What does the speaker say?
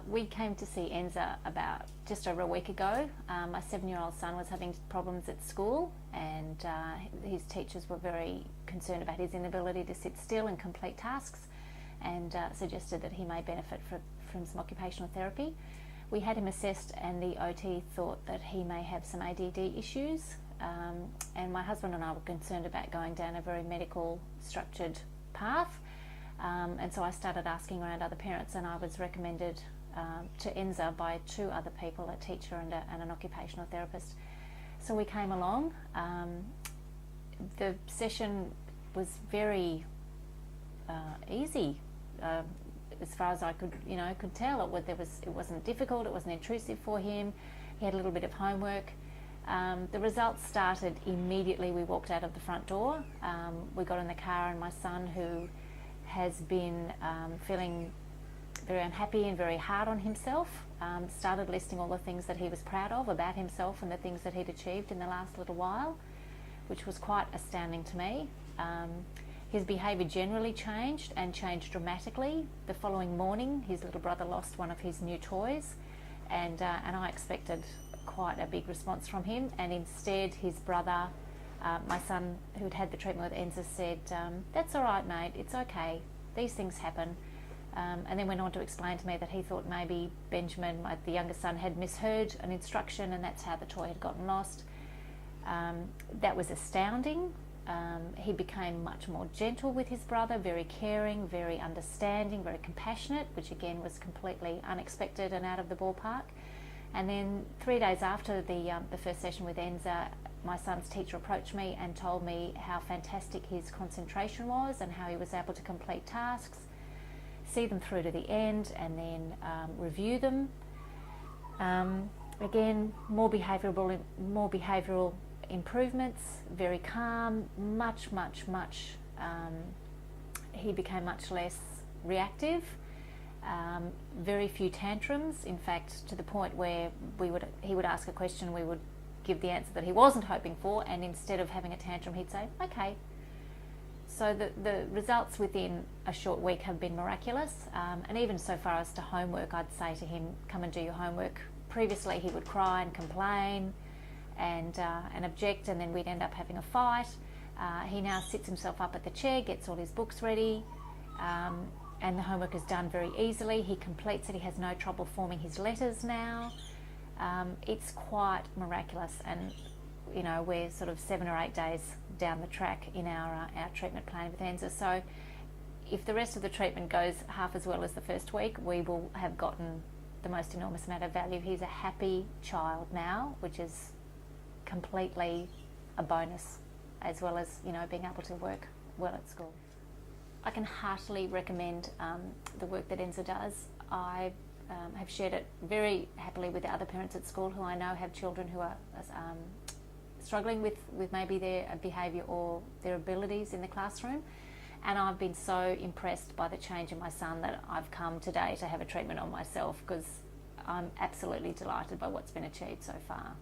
We came to see Enza about just over a week ago. My 7-year-old son was having problems at school, and his teachers were very concerned about his inability to sit still and complete tasks, and suggested that he may benefit from some occupational therapy. We had him assessed, and the OT thought that he may have some ADD issues, and my husband and I were concerned about going down a very medical structured path. And so I started asking around other parents, and I was recommended to Enza by 2 other people, a teacher and an occupational therapist. So we came along. The session was very easy, as far as I could tell. It wasn't difficult, it wasn't intrusive for him. He had a little bit of homework. The results started immediately. We walked out of the front door. We got in the car, and my son, who has been feeling very unhappy and very hard on himself, started listing all the things that he was proud of about himself and the things that he'd achieved in the last little while, which was quite astounding to me. His behaviour generally changed, and changed dramatically. The following morning, his little brother lost one of his new toys, and I expected quite a big response from him, and instead his brother, my son, who'd had the treatment with Enza, said, "That's all right, mate, it's okay, these things happen," and then went on to explain to me that he thought maybe Benjamin, the younger son, had misheard an instruction, and that's how the toy had gotten lost. That was astounding. He became much more gentle with his brother, very caring, very understanding, very compassionate, which again was completely unexpected and out of the ballpark. And then 3 days after the first session with Enza, my son's teacher approached me and told me how fantastic his concentration was, and how he was able to complete tasks, see them through to the end, and then review them. Again, more behavioural improvements, very calm, much. He became much less reactive. Very few tantrums, in fact, to the point where he would ask a question, we would give the answer that he wasn't hoping for, and instead of having a tantrum, he'd say, "Okay." So the results within a short week have been miraculous, and even so far as to homework, I'd say to him, "Come and do your homework." Previously he would cry and complain and object, and then we'd end up having a fight. He now sits himself up at the chair, gets all his books ready, and the homework is done very easily. He completes it. He has no trouble forming his letters now. It's quite miraculous, and we're sort of 7 or 8 days down the track in our treatment plan with Enza. So if the rest of the treatment goes half as well as the first week, we will have gotten the most enormous amount of value. He's a happy child now, which is completely a bonus, as well as being able to work well at school. I can heartily recommend the work that Enza does. I have shared it very happily with the other parents at school who I know have children who are struggling with maybe their behaviour or their abilities in the classroom. And I've been so impressed by the change in my son that I've come today to have a treatment on myself, because I'm absolutely delighted by what's been achieved so far.